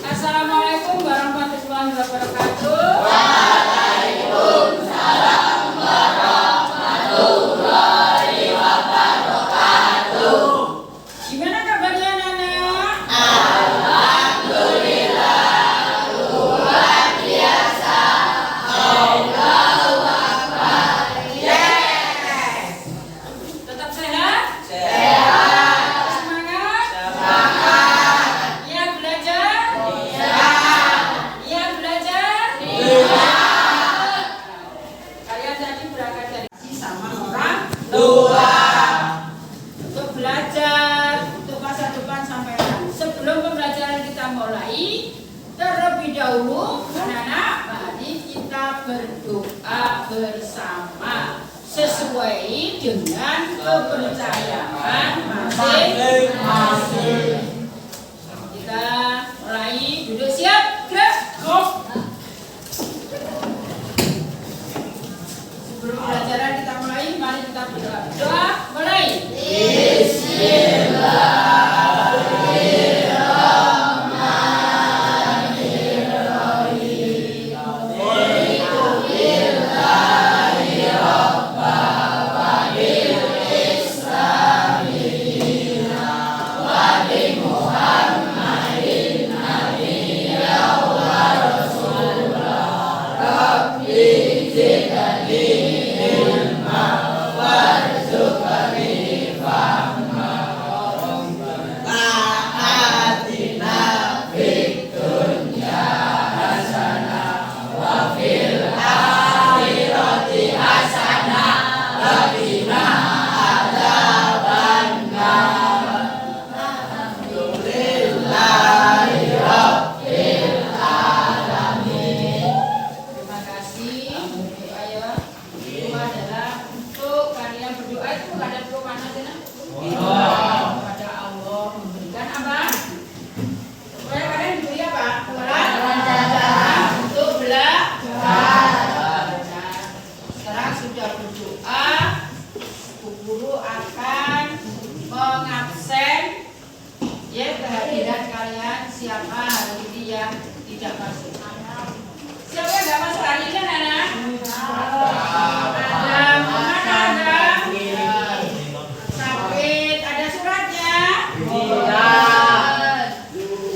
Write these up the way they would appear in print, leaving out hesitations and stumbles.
Assalamualaikum warahmatullahi wabarakatuh. Waalaikumsalam warahmatullahi wabarakatuh. Gimana kabarnya anak-anak? Alhamdulillah, luar biasa. Allahu Akbar. Yes. Tetap sehat? Sehat. Semangat? Semangat. Iya belajar? Iya. Iya belajar? Iya. Kalian tadi berangkat dari sama orang Dua. untuk belajar untuk masa depan sampean. Sebelum pembelajaran kita mulai, terlebih dahulu anak-anak, mari kita berdoa bersama sesuai dengan kepercayaan masing-masing. Kita mulai, duduk siap, gerak. Sebelum pembelajaran kita mulai, mari kita berdoa. Doa mulai. Terima kasih. Doa ya. Doa adalah untuk kalian berdoa itu kepada mana sih? Kepada Allah memberikan apa? Supaya kalian diberi apa? Kelancaran untuk belajar. Sekarang sudah berdoa, Bu Guru akan mengabsen ya kehadiran kalian siapa hari ini yang tidak masuk. Siapa yang nggak masuk hari ini anak? Ada, mana ada? Sakit, ada suratnya?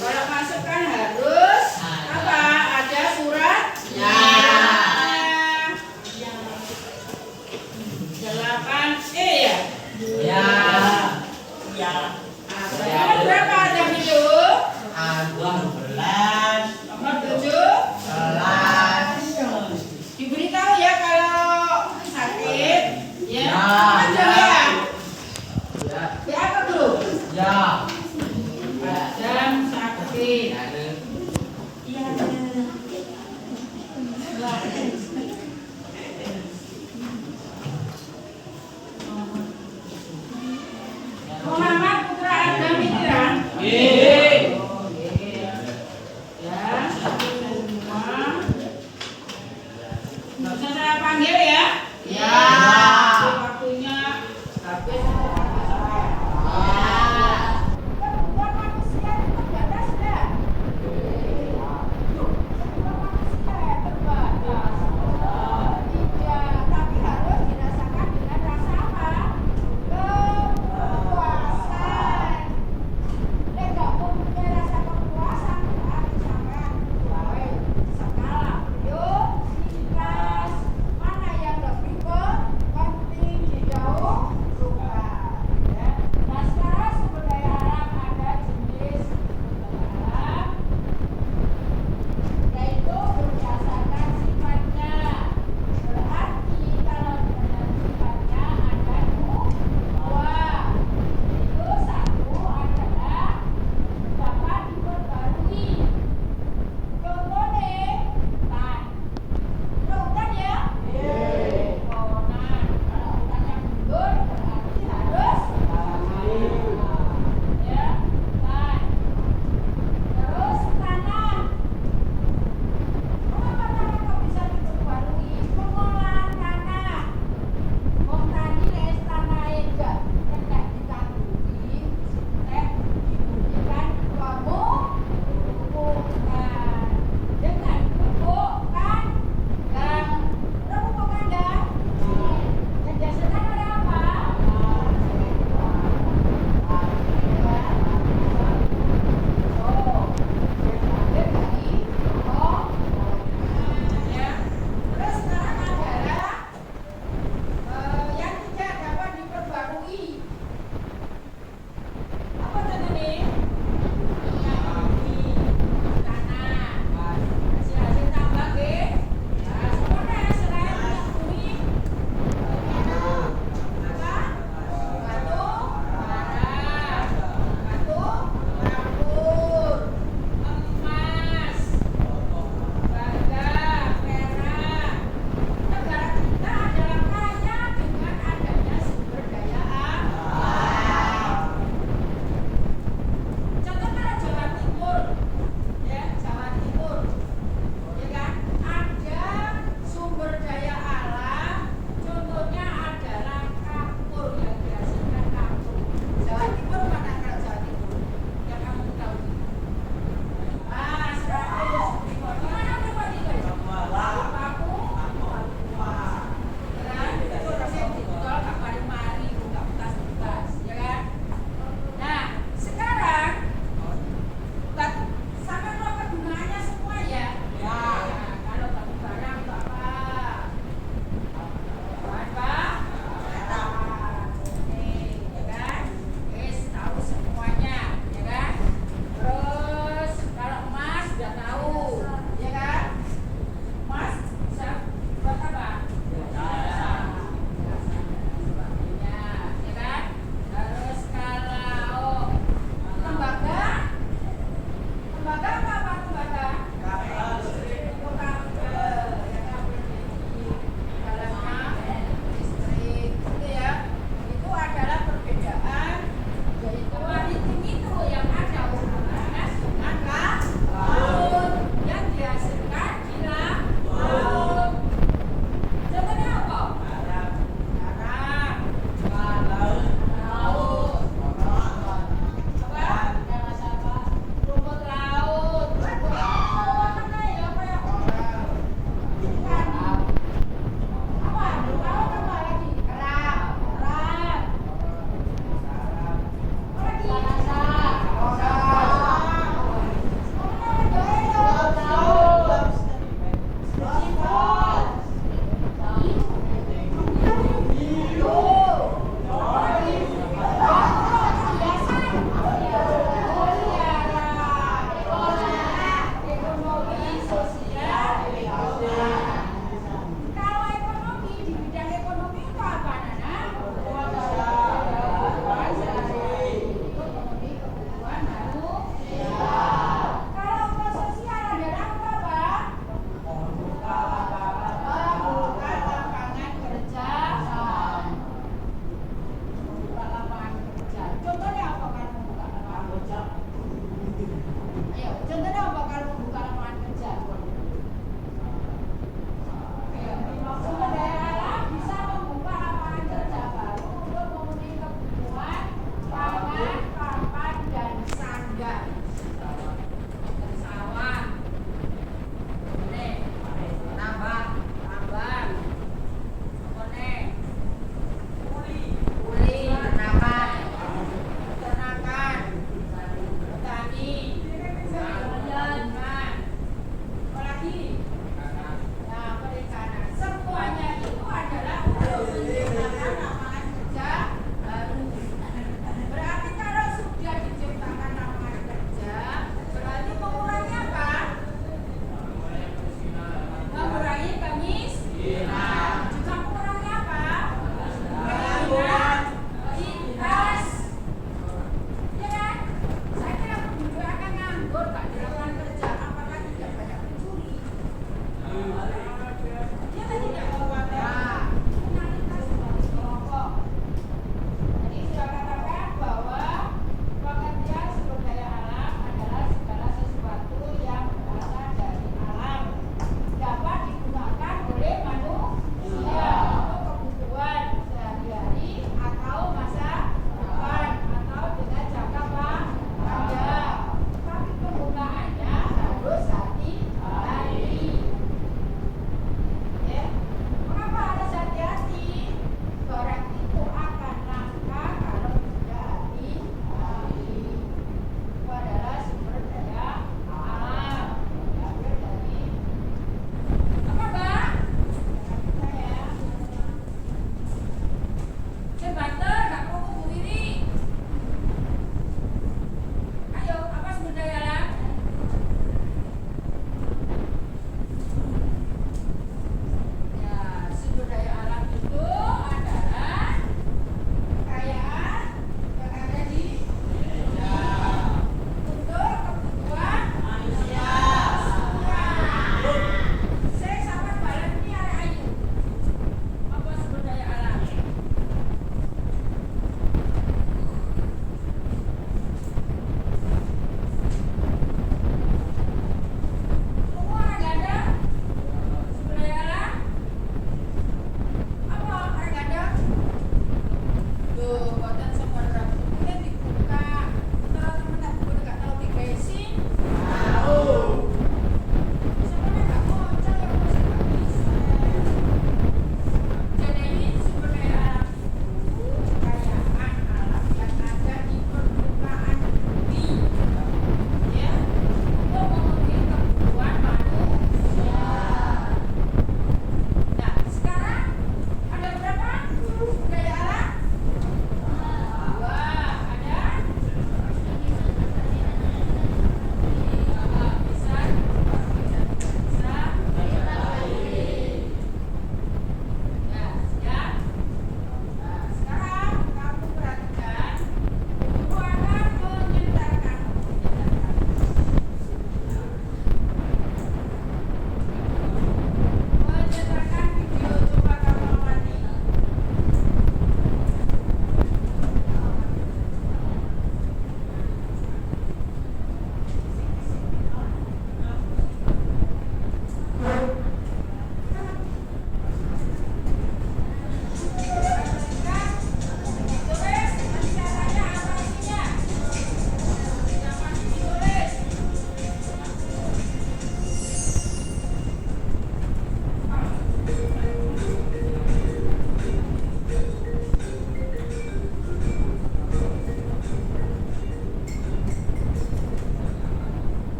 Kalau masuk kan harus apa? Ada suratnya. 8E ya? Nomor berapa ada itu? Nomor 7. Diberitahu ya kalau sakit, ya. Ada ya? Ya apa dulu? Badan sakit. Muhammad Putra Adam Fitran. Ya, semua. Nggak usah saya panggil ya. Waktunya habis.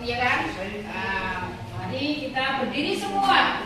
ya kan? Nah, mari kita berdiri semua.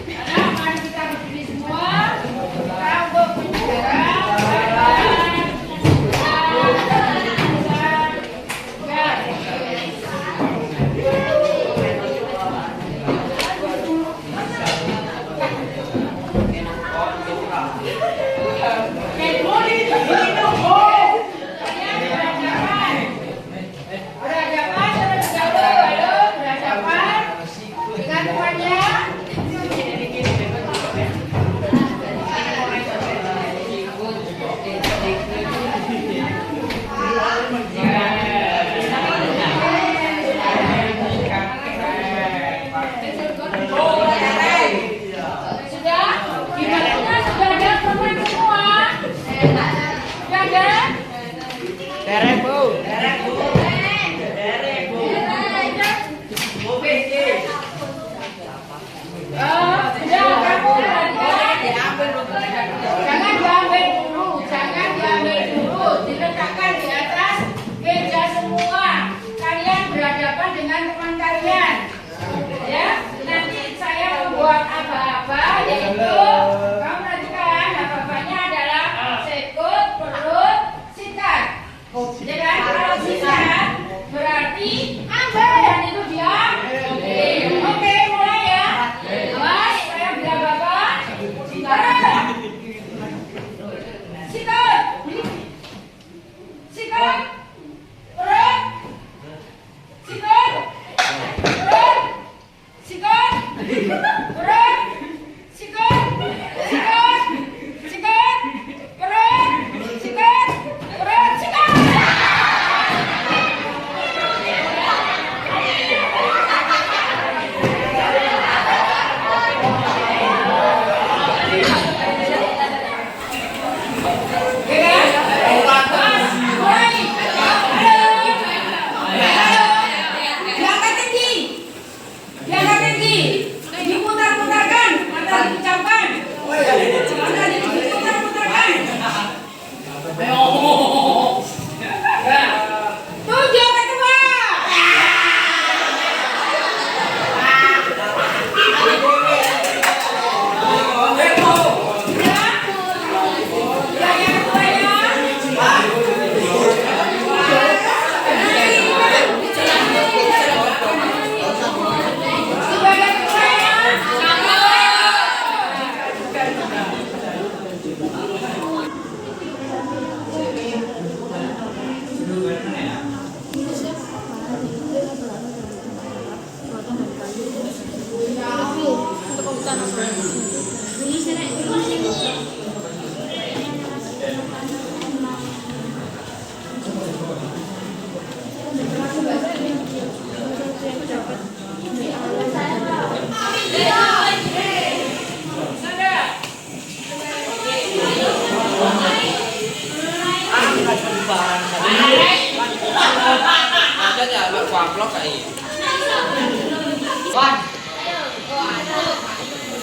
Karena mari kita berdiri semua. Kita untuk bendera.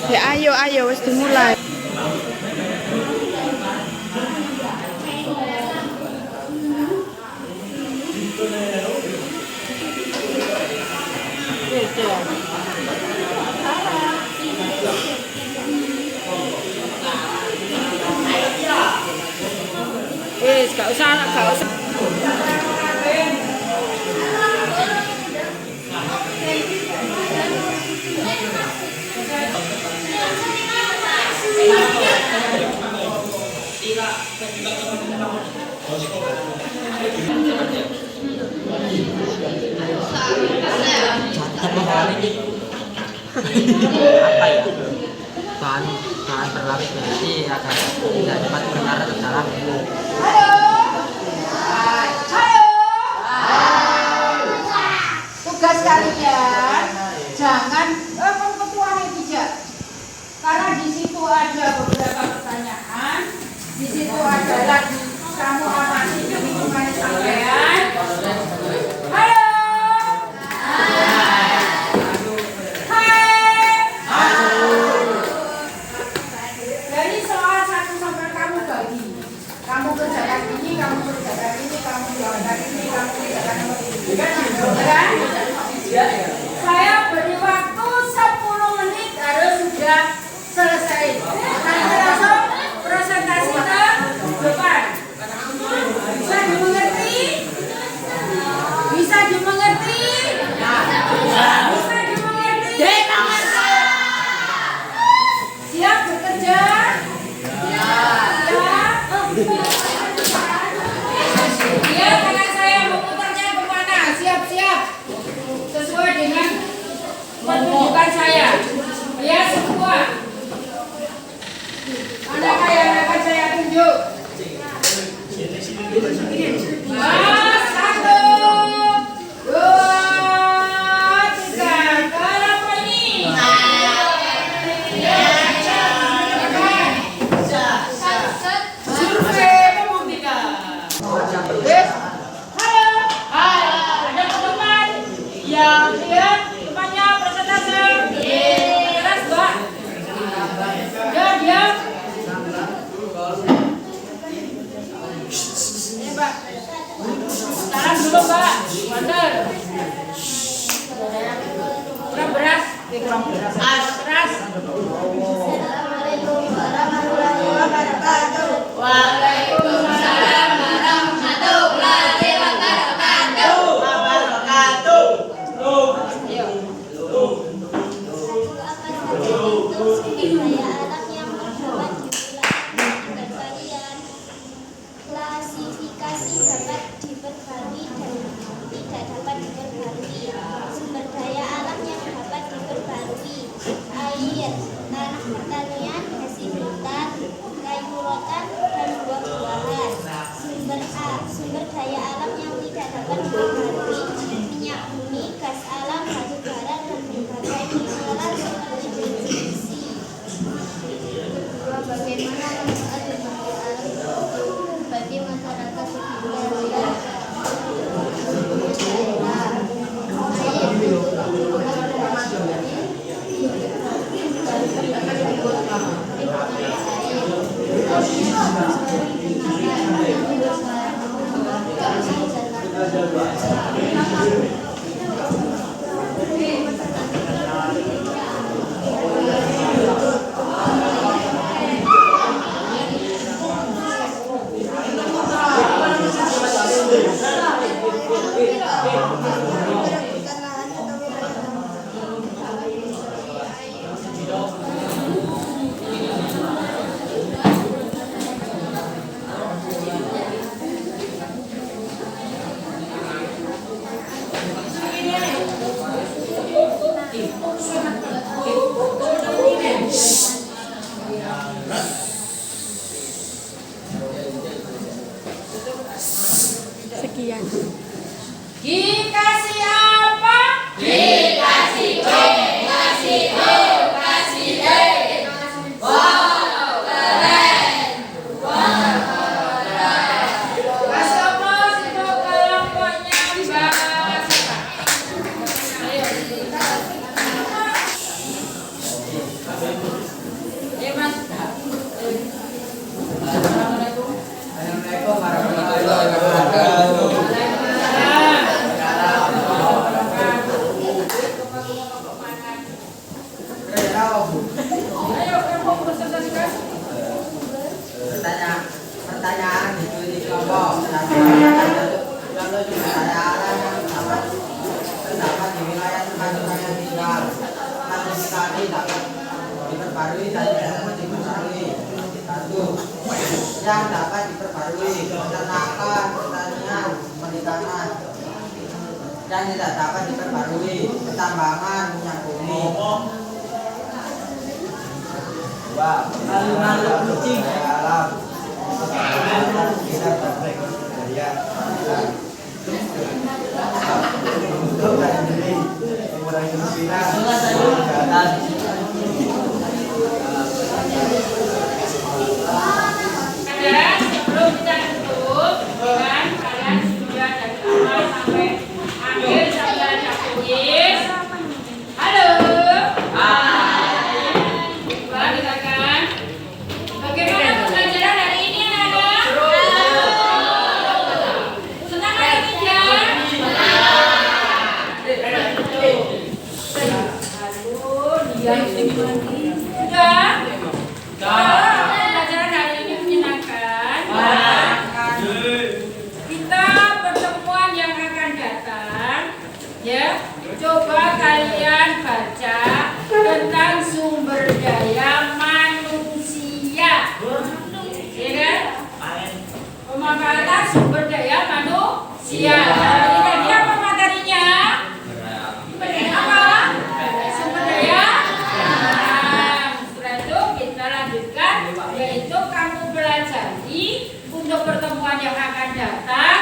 Ya ayo wis dimulai. Gak usah. Apa ya, bahan berlapis nanti agar tidak cepat berkarat ke dalam. Tugas kalian jangan ketuanya tidak, karena di situ ada beberapa pertanyaan, di situ ada lagi kamu amati hitungannya sampean. Halo. Dari soal 1 sampai kamu bagi. Kamu kerjakan ini, kamu kerjakan ini, kamu kerjakan ini, kamu kerjakan ini. Kan? Lihat semuanya presentase. Keras, Mbak. Ya, diam. Ini, Mbak. Sekarang dulu, Mbak. Wonder. Kurang beras. Kurang beras. Beras. Assalamualaikum warahmatullahi wabarakatuh. Waalaikumsalam warahmatullahi wabarakatuh. Klasifikasi dapat diperbarui dan tidak dapat diperbarui. Sumber daya alam yang dapat diperbarui: air, tanah pertanian, hasil hutan, kayu rotan, dan buah-buahan. Sumber daya alam yang tidak dapat diperbarui: minyak bumi, gas alam, batu bara, dan berbagai mineral seperti besi. Bagaimana manfaat sumber daya alam itu bagi masyarakat sekitar? Sekian. Dikasih apa? Dikasih B, kasih O, kasih D. Wow, keren. Kasih apa? Untuk kelompoknya bahas. Ayo. Mas. Assalamualaikum. Assalamualaikum warahmatullahi wabarakatuh. Ayo, kamu presentasikan. Pertanyaan di kelompok lalu juga daya alam yang terdapat di wilayah tempat saya tinggal. Klasifikasi dapat diperbarui dan dapat diperbarui. Satu, yang dapat diperbarui: peternakan, pertanian, perikanan. Yang tidak dapat diperbarui: pertambangan, minyak bumi. Dua, makhluk kucing alam. Kita berbudaya. Untuk dan diri, mengurangi kemiskinan, kesehatan. Sebelum kita tutup, kan kalian sudah dari awal sampai akhir sampai ada kuis. Halo. Hai. Coba silakan. Bagaimana pembelajaran hari ini, anak-anak? Senang hari ini, ya? Sudah? Pelajaran hari ini menyenangkan. Kita pertemuan yang akan datang, ya. Coba kalian baca tentang sumber daya manusia, ya kan? Pemanfaatan sumber daya manusia. Hari tadi apa materinya? Apa? Sumber daya. Setelah itu kita lanjutkan, yaitu kamu pelajari untuk pertemuan yang akan datang.